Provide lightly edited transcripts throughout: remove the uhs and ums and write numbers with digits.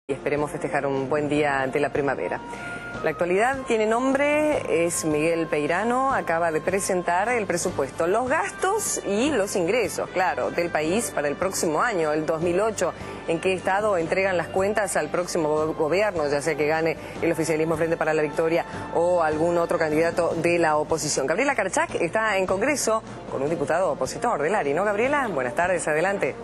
Y esperemos festejar un buen día de la primavera. La actualidad tiene nombre, es Miguel Peirano, acaba de presentar el presupuesto, los gastos y los ingresos, claro, del país para el próximo año, el 2008. ¿En qué estado entregan las cuentas al próximo gobierno, ya sea que gane el oficialismo Frente para la Victoria o algún otro candidato de la oposición? Gabriela Carchac está en Congreso con un diputado opositor del ARI, ¿no, Gabriela? Buenas tardes, adelante.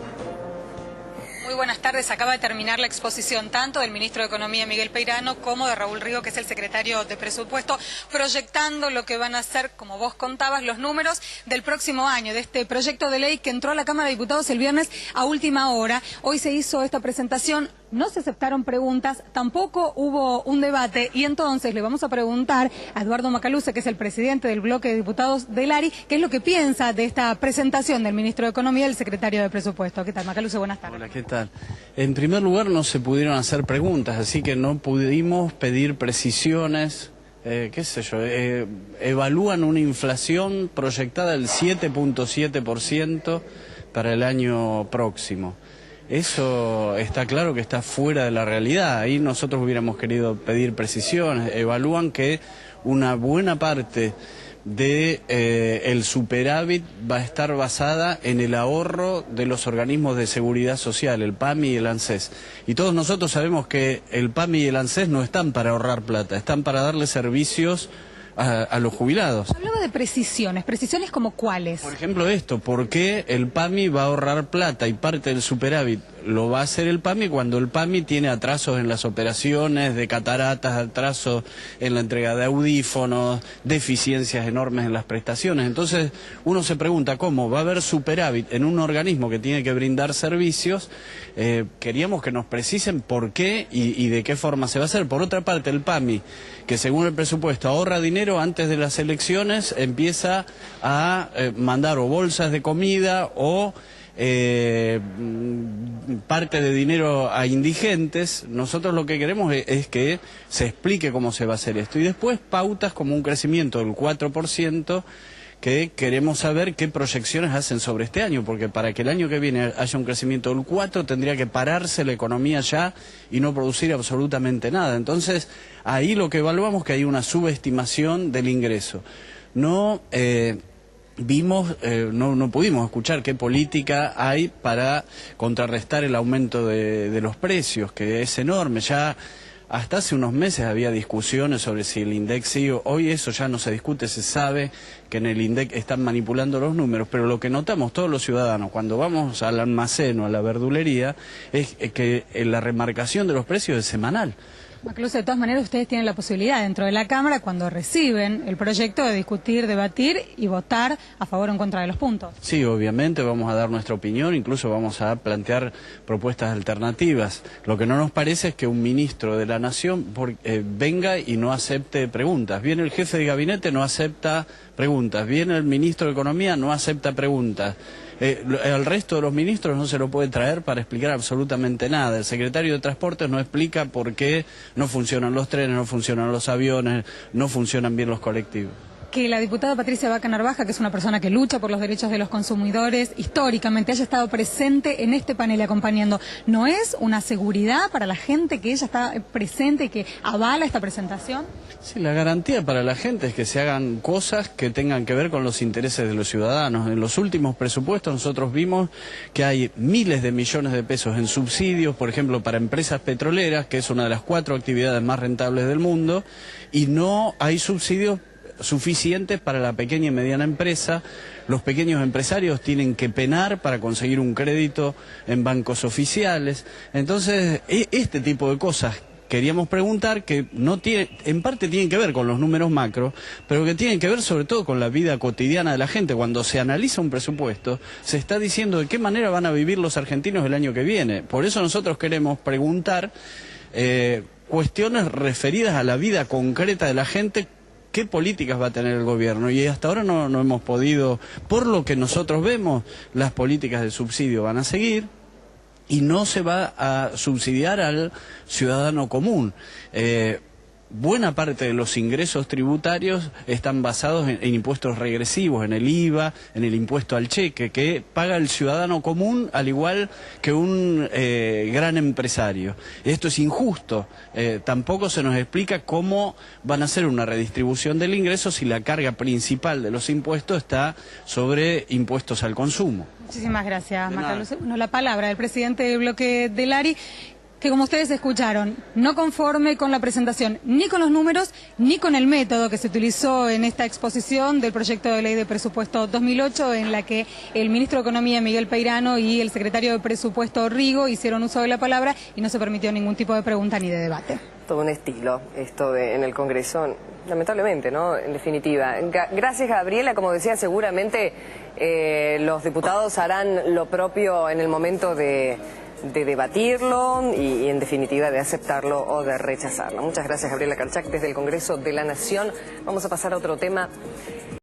Muy buenas tardes. Acaba de terminar la exposición tanto del ministro de Economía Miguel Peirano como de Raúl Rigo, que es el secretario de Presupuesto, proyectando lo que van a ser, como vos contabas, los números del próximo año, de este proyecto de ley que entró a la Cámara de Diputados el viernes a última hora. Hoy se hizo esta presentación, no se aceptaron preguntas, tampoco hubo un debate, y entonces le vamos a preguntar a Eduardo Macaluce, que es el presidente del bloque de diputados del ARI, qué es lo que piensa de esta presentación del ministro de Economía y el secretario de Presupuesto. ¿Qué tal, Macaluce? Buenas tardes. Hola, ¿qué tal? En primer lugar, no se pudieron hacer preguntas, así que no pudimos pedir precisiones. Qué sé yo, evalúan una inflación proyectada del 7.7% para el año próximo. Eso está claro que está fuera de la realidad. Ahí nosotros hubiéramos querido pedir precisiones. Evalúan que una buena parte de el superávit va a estar basada en el ahorro de los organismos de seguridad social, el PAMI y el ANSES. Y todos nosotros sabemos que el PAMI y el ANSES no están para ahorrar plata, están para darle servicios a los jubilados. Hablaba de precisiones como cuáles. Por ejemplo esto, ¿por qué el PAMI va a ahorrar plata y parte del superávit lo va a hacer el PAMI cuando el PAMI tiene atrasos en las operaciones de cataratas, atrasos en la entrega de audífonos, deficiencias enormes en las prestaciones? Entonces uno se pregunta cómo va a haber superávit en un organismo que tiene que brindar servicios. Queríamos que nos precisen por qué y de qué forma se va a hacer. Por otra parte, el PAMI, que según el presupuesto ahorra dinero antes de las elecciones, empieza a mandar o bolsas de comida o parte de dinero a indigentes. Nosotros lo que queremos es que se explique cómo se va a hacer esto. Y después pautas como un crecimiento del 4%, que queremos saber qué proyecciones hacen sobre este año, porque para que el año que viene haya un crecimiento del 4 tendría que pararse la economía ya y no producir absolutamente nada. Entonces ahí lo que evaluamos es que hay una subestimación del ingreso. No pudimos escuchar qué política hay para contrarrestar el aumento de los precios, que es enorme. Ya hasta hace unos meses había discusiones sobre si el INDEC sigue. Hoy eso ya no se discute, se sabe que en el INDEC están manipulando los números, pero lo que notamos todos los ciudadanos cuando vamos al almacén o a la verdulería es que la remarcación de los precios es semanal. Incluso de todas maneras ustedes tienen la posibilidad dentro de la Cámara, cuando reciben el proyecto, de discutir, debatir y votar a favor o en contra de los puntos. Sí, obviamente vamos a dar nuestra opinión, incluso vamos a plantear propuestas alternativas. Lo que no nos parece es que un ministro de la Nación venga y no acepte preguntas. Viene el jefe de gabinete, no acepta preguntas. Viene el ministro de Economía, no acepta preguntas. Al resto de los ministros no se lo puede traer para explicar absolutamente nada. El secretario de Transportes no explica por qué no funcionan los trenes, no funcionan los aviones, no funcionan bien los colectivos. Que la diputada Patricia Vaca Narvaja, que es una persona que lucha por los derechos de los consumidores, históricamente haya estado presente en este panel acompañando, ¿no es una seguridad para la gente que ella está presente y que avala esta presentación? Sí, la garantía para la gente es que se hagan cosas que tengan que ver con los intereses de los ciudadanos. En los últimos presupuestos nosotros vimos que hay miles de millones de pesos en subsidios, por ejemplo, para empresas petroleras, que es una de las 4 actividades más rentables del mundo, y no hay subsidios suficientes para la pequeña y mediana empresa. Los pequeños empresarios tienen que penar para conseguir un crédito en bancos oficiales. Entonces, este tipo de cosas queríamos preguntar, que en parte tienen que ver con los números macro, pero que tienen que ver sobre todo con la vida cotidiana de la gente. Cuando se analiza un presupuesto, se está diciendo de qué manera van a vivir los argentinos el año que viene. Por eso nosotros queremos preguntar cuestiones referidas a la vida concreta de la gente. ¿Qué políticas va a tener el gobierno? Y hasta ahora no hemos podido, por lo que nosotros vemos, las políticas de subsidio van a seguir y no se va a subsidiar al ciudadano común. buena parte de los ingresos tributarios están basados en impuestos regresivos, en el IVA, en el impuesto al cheque, que paga el ciudadano común al igual que un gran empresario. Esto es injusto. Tampoco se nos explica cómo van a hacer una redistribución del ingreso si la carga principal de los impuestos está sobre impuestos al consumo. Muchísimas gracias, Carlos. Bueno, la palabra del presidente del bloque del ARI, que como ustedes escucharon, no conforme con la presentación, ni con los números, ni con el método que se utilizó en esta exposición del proyecto de ley de presupuesto 2008, en la que el ministro de Economía, Miguel Peirano, y el secretario de Presupuesto, Rigo, hicieron uso de la palabra y no se permitió ningún tipo de pregunta ni de debate. Todo un estilo esto en el Congreso, lamentablemente, ¿no? En definitiva. Gracias, Gabriela. Como decía, seguramente los diputados harán lo propio en el momento de debatirlo y en definitiva de aceptarlo o de rechazarlo. Muchas gracias, Gabriela Karchak, desde el Congreso de la Nación. Vamos a pasar a otro tema.